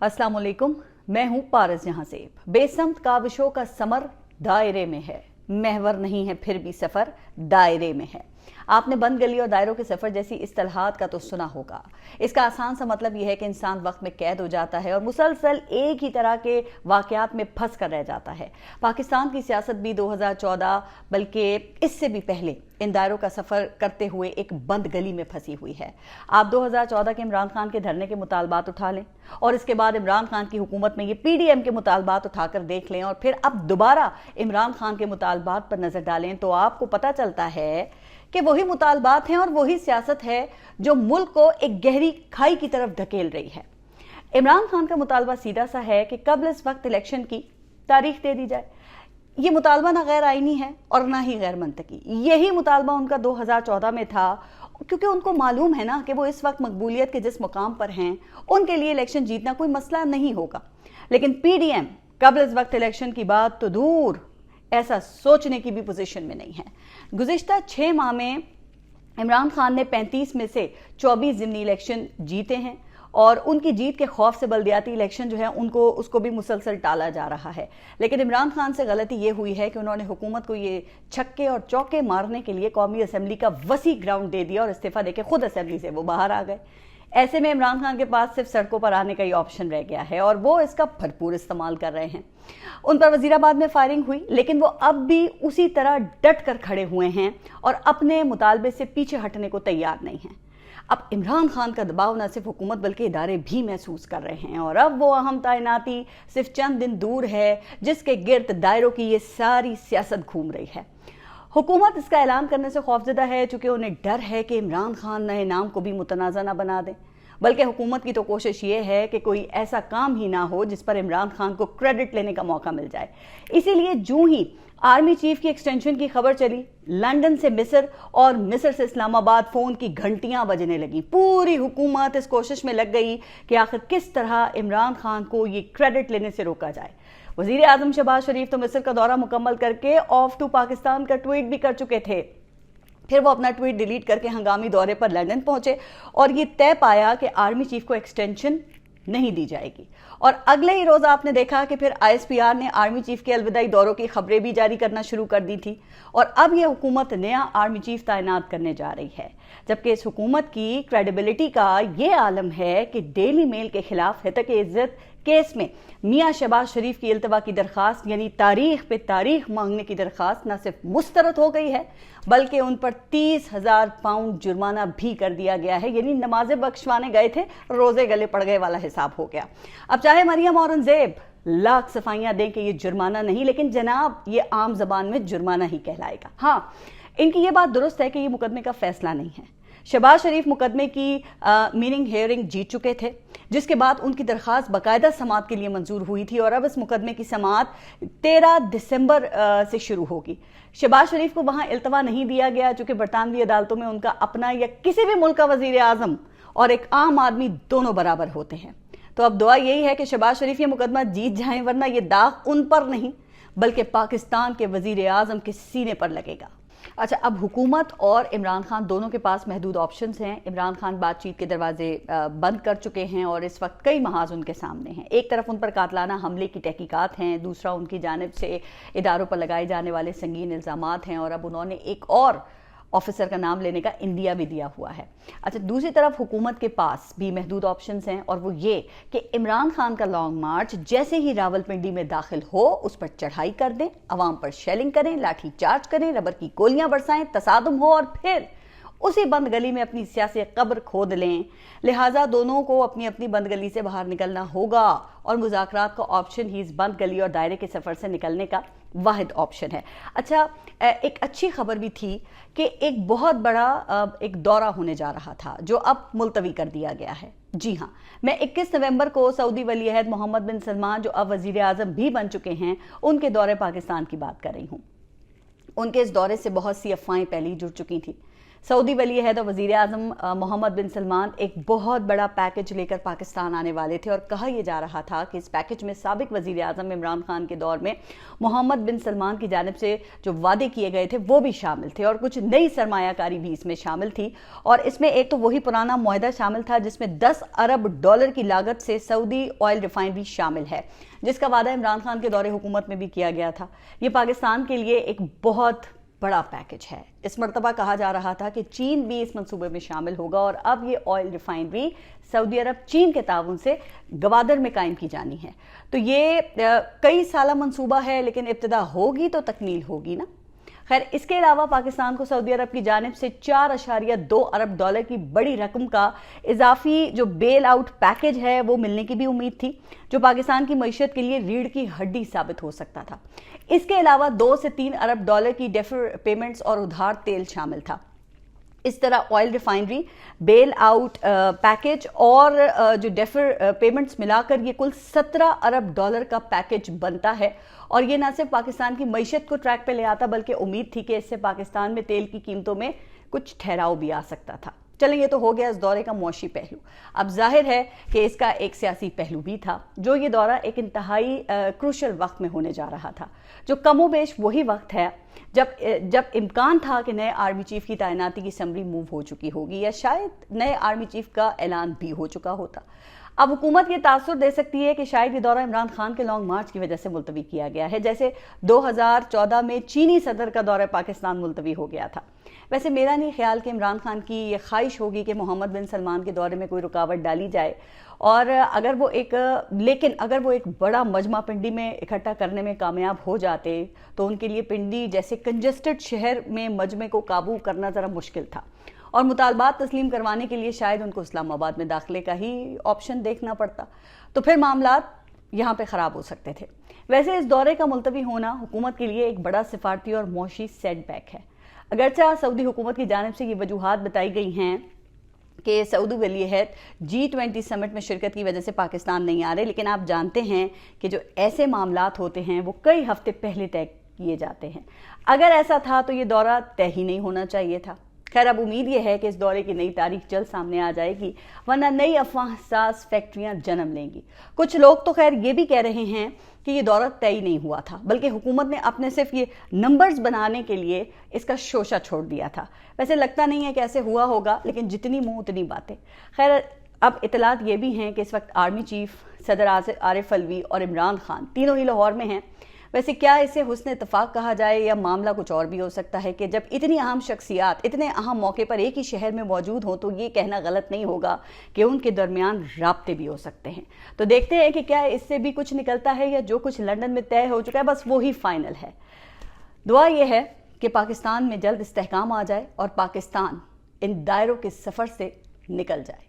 अस्सलाम वालेकुम, मैं हूं पारस जहां से। बेसमत काविशों का समर दायरे में है, महवर नहीं है फिर भी सफर दायरे में है। आपने बंद गली और दायरों के सफर जैसी इस्तिलाहात का तो सुना होगा। इसका आसान सा मतलब यह है कि इंसान वक्त में कैद हो जाता है और मुसलसल एक ही तरह के वाकयात में फंस कर रह जाता है। पाकिस्तान की सियासत भी 2014 बल्कि इससे भी पहले इन दायरों का सफर करते हुए एक बंद गली में फंसी हुई है। आप 2014 के इमरान खान के धरने के मुतालबात उठा लें और इसके बाद इमरान खान की हुकूमत में ये पीडीएम के मुतालबात उठाकर देख लें और फिर अब दोबारा इमरान खान के मुतालबात पर नजर डालें तो आपको पता चलता है कि वही मुतालबात हैं और वही सियासत है जो मुल्क को एक गहरी खाई की तरफ धकेल रही है। इमरान खान का मुतालबा सीधा सा है कि कब्ल इस वक्त इलेक्शन की तारीख दे दी जाए। ये मुतालबा ना गैर आईनी है और ना ही गैर मंतकी। यही मुतालबा उनका 2014 में था, क्योंकि उनको मालूम है ना कि वो इस वक्त मकबूलियत के जिस मुकाम पर हैं उनके लिए इलेक्शन जीतना कोई मसला नहीं होगा। लेकिन पीडीएम कब्ल इस वक्त इलेक्शन की बात तो दूर, ऐसा सोचने की भी पोजीशन में नहीं है। गुज़िश्ता 6 माह में इमरान खान ने 35 में से 24 ज़िमनी इलेक्शन जीते हैं और उनकी जीत के खौफ से बल्दियाती इलेक्शन जो है उसको भी मुसलसल टाला जा रहा है। लेकिन इमरान खान से गलती ये हुई है कि उन्होंने हुकूमत को ये छक्के और चौके मारने के लिए कौमी असम्बली का वसी ग्राउंड दे दिया और इस्तीफा देके खुद असम्बली से वो बाहर आ गए। ऐसे में इमरान खान के पास सिर्फ सड़कों पर आने का ही ऑप्शन रह गया है और वो इसका भरपूर इस्तेमाल कर रहे हैं। उन पर वजीराबाद में फायरिंग हुई, लेकिन वो अब भी उसी तरह डट कर खड़े हुए हैं और अपने मुतालबे से पीछे हटने को तैयार नहीं हैं। अब इमरान खान का दबाव न सिर्फ हुकूमत बल्कि इदारे भी महसूस कर रहे हैं और अब वो अहम तैनाती सिर्फ चंद दिन दूर है जिसके गिर्द दायरों की ये सारी सियासत घूम रही है। हुकूमत इसका ऐलान करने से खौफजदा है चूंकि उन्हें डर है कि इमरान खान नए नाम को भी मुतनाज़ा ना बना दें। बल्कि हुकूमत की तो कोशिश ये है कि कोई ऐसा काम ही ना हो जिस पर इमरान खान को क्रेडिट लेने का मौका मिल जाए। इसीलिए जूं ही आर्मी चीफ की एक्सटेंशन की खबर चली, लंदन से मिस्र और मिस्र से इस्लामाबाद फोन की घंटियां बजने लगी। पूरी हुकूमत इस कोशिश में लग गई कि आखिर किस तरह इमरान खान को ये क्रेडिट लेने से रोका जाए। वजीर आजम शहबाज शरीफ तो मिस्र का दौरा मुकम्मल करके ऑफ टू पाकिस्तान का ट्वीट भी कर चुके थे। फिर वो अपना ट्वीट डिलीट करके हंगामी दौरे पर लंदन पहुंचे और ये तय पाया कि आर्मी चीफ को एक्सटेंशन नहीं दी जाएगी। और अगले ही रोज आपने देखा कि फिर आईएसपीआर ने आर्मी चीफ के अलविदाई दौरों की खबरें भी जारी करना शुरू कर दी थी और अब ये हुकूमत नया आर्मी चीफ तैनात करने जा रही है। जबकि इस हुकूमत की क्रेडिबिलिटी का ये आलम है कि डेली मेल के खिलाफ हितक इज्जत केस में मियां शहबाज शरीफ की इल्तवा की दरखास्त यानी तारीख पे तारीख मांगने की दरखास्त न सिर्फ मुस्तरद हो गई है बल्कि उन पर 30,000 पाउंड जुर्माना भी कर दिया गया है। यानी नमाजें बख्शवाने गए थे, रोजे गले पड़ गए वाला हिसाब हो गया। अब चाहे मरियम औरंगजेब लाख सफाइयां दें कि ये जुर्माना नहीं, लेकिन जनाब ये आम जबान में जुर्माना ही कहलाएगा। हाँ, इनकी ये बात दुरुस्त है कि ये मुकदमे का फैसला नहीं है। शहबाज शरीफ मुकदमे की मीनिंग हेयरिंग जीत चुके थे, जिसके बाद उनकी दरखास्त बाकायदा समाअत के लिए मंजूर हुई थी और अब इस मुकदमे की समाअत 13 दिसंबर से शुरू होगी। शहबाज शरीफ को वहां इल्तवा नहीं दिया गया चूंकि बरतानवी अदालतों में उनका अपना या किसी भी मुल्क का वजीर आजम और एक आम आदमी दोनों बराबर होते हैं। तो अब दुआ यही है कि शहबाज शरीफ ये मुकदमा जीत जाएं, वरना ये दाग उन पर नहीं बल्कि पाकिस्तान के वजीर आजम के सीने पर लगेगा। अच्छा, अब हुकूमत और इमरान खान दोनों के पास महदूद ऑप्शंस हैं। इमरान खान बातचीत के दरवाजे बंद कर चुके हैं और इस वक्त कई महाज उनके सामने हैं। एक तरफ उन पर कातलाना हमले की तहकीकात हैं, दूसरा उनकी जानिब से इदारों पर लगाए जाने वाले संगीन इल्ज़ामात हैं और अब उन्होंने एक और ऑफिसर का नाम लेने का इंडिया भी दिया हुआ है। अच्छा, दूसरी तरफ हुकूमत के पास भी महदूद ऑप्शंस हैं और वो ये कि इमरान खान का लॉन्ग मार्च जैसे ही रावलपिंडी में दाखिल हो उस पर चढ़ाई कर दें, अवाम पर शेलिंग करें, लाठी चार्ज करें, रबर की गोलियां बरसाएं, तसादुम हो और फिर उसी बंद गली में अपनी सियासी कब्र खोद लें। लिहाजा दोनों को अपनी अपनी बंद गली से बाहर निकलना होगा और मुज़ाकरात का ऑप्शन ही इस बंद गली और दायरे के सफर से निकलने का वाहिद ऑप्शन है। अच्छा, एक अच्छी खबर भी थी कि एक बहुत बड़ा एक दौरा होने जा रहा था जो अब मुलतवी कर दिया गया है। जी हाँ, मैं 21 नवंबर को सऊदी वली अहद मोहम्मद बिन सलमान जो अब वजीर आजम भी बन चुके हैं उनके दौरे पाकिस्तान की बात कर रही हूँ। उनके इस दौरे से बहुत सी अफवाहें पहले ही जुड़ चुकी थी। सऊदी वली अहद और वज़ीर आज़म मोहम्मद बिन सलमान एक बहुत बड़ा पैकेज लेकर पाकिस्तान आने वाले थे और कहा यह जा रहा था कि इस पैकेज में साबिक वज़ीर आज़म इमरान खान के दौर में मोहम्मद बिन सलमान की जानिब से जो वादे किए गए थे वो भी शामिल थे और कुछ नई सरमायाकारी भी इसमें शामिल थी। और इसमें एक तो वही पुराना मुआहदा शामिल था जिसमें 10 अरब डॉलर की लागत से सऊदी ऑयल रिफाइनरी शामिल है, जिसका वादा इमरान खान के दौरे हुकूमत में भी किया गया था। ये पाकिस्तान के लिए एक बहुत बड़ा पैकेज है। इस मर्तबा कहा जा रहा था कि चीन भी इस मंसूबे में शामिल होगा और अब ये ऑयल रिफाइनरी सऊदी अरब चीन के ताउन से गवादर में कायम की जानी है। तो ये कई साला मंसूबा है, लेकिन इब्तिदा होगी तो तकमील होगी ना। खैर, इसके अलावा पाकिस्तान को सऊदी अरब की जानिब से 4.2 अरब डॉलर की बड़ी रकम का इजाफी जो बेल आउट पैकेज है वो मिलने की भी उम्मीद थी, जो पाकिस्तान की मईशत के लिए रीढ़ की हड्डी साबित हो सकता था। इसके अलावा 2 से 3 अरब डॉलर की डेफर पेमेंट्स और उधार तेल शामिल था। इस तरह oil refinery, bail out package और जो डेफर पेमेंट्स मिलाकर ये कुल 17 अरब डॉलर का पैकेज बनता है। और ये ना सिर्फ पाकिस्तान की मईशत को ट्रैक पे ले आता, बल्कि उम्मीद थी कि इससे पाकिस्तान में तेल की कीमतों में कुछ ठहराव भी आ सकता था। चलें, ये तो हो गया इस दौरे का मुआशी पहलू। अब जाहिर है कि इसका एक सियासी पहलू भी था। जो ये दौरा एक इंतहाई क्रूशल वक्त में होने जा रहा था, जो कमोबेश वही वक्त है जब इम्कान था कि नए आर्मी चीफ की तैनाती की समरी मूव हो चुकी होगी या शायद नए आर्मी चीफ का ऐलान भी हो चुका होता। अब हुकूमत ये तासुर दे सकती है कि शायद ये दौरा इमरान खान के लॉन्ग मार्च की वजह से मुलतवी किया गया है, जैसे 2014 में चीनी सदर का दौरा पाकिस्तान मुलतवी हो गया था। वैसे मेरा नहीं ख्याल कि इमरान खान की ये ख्वाहिश होगी कि मोहम्मद बिन सलमान के दौरे में कोई रुकावट डाली जाए। और अगर वो एक बड़ा मजमा पिंडी में इकट्ठा करने में कामयाब हो जाते तो उनके लिए पिंडी जैसे कंजस्टेड शहर में मजमे को काबू करना ज़रा मुश्किल था और मुतालबात तस्लीम करवाने के लिए शायद उनको इस्लामाबाद में दाखिले का ही ऑप्शन देखना पड़ता, तो फिर मामलात यहाँ पे ख़राब हो सकते थे। वैसे इस दौरे का मुलतवी होना हुकूमत के लिए एक बड़ा सिफारती और मौशी सेटबैक है। अगरचा सऊदी हुकूमत की जानिब से ये वजूहात बताई गई हैं कि सऊदी वली अहद G20 समिट में शिरकत की वजह से पाकिस्तान नहीं आ रहे, लेकिन आप जानते हैं कि जो ऐसे मामलात होते हैं वो कई हफ्ते पहले तय किए जाते हैं। अगर ऐसा था तो ये दौरा तय ही नहीं होना चाहिए था। खैर, अब उम्मीद ये है कि इस दौरे की नई तारीख जल्द सामने आ जाएगी, वरना नई अफवाह साज फैक्ट्रियां जन्म लेंगी। कुछ लोग तो खैर ये भी कह रहे हैं कि ये दौरा तय नहीं हुआ था, बल्कि हुकूमत ने अपने सिर्फ ये नंबर्स बनाने के लिए इसका शोशा छोड़ दिया था। वैसे लगता नहीं है कि ऐसे हुआ होगा, लेकिन जितनी मुंह उतनी बातें। खैर, अब इतलात ये भी हैं कि इस वक्त आर्मी चीफ, सदर आरिफ अलवी और इमरान खान तीनों ही लाहौर में हैं। वैसे क्या इसे हुस्न इत्तफाक कहा जाए या मामला कुछ और भी हो सकता है कि जब इतनी अहम शख्सियात इतने अहम मौके पर एक ही शहर में मौजूद हो तो ये कहना गलत नहीं होगा कि उनके दरमियान राब्ते भी हो सकते हैं। तो देखते हैं कि क्या इससे भी कुछ निकलता है या जो कुछ लंदन में तय हो चुका है बस वो ही फाइनल है। दुआ ये है कि पाकिस्तान में जल्द इस्तेहकाम आ जाए और पाकिस्तान इन दायरों के सफ़र से निकल जाए।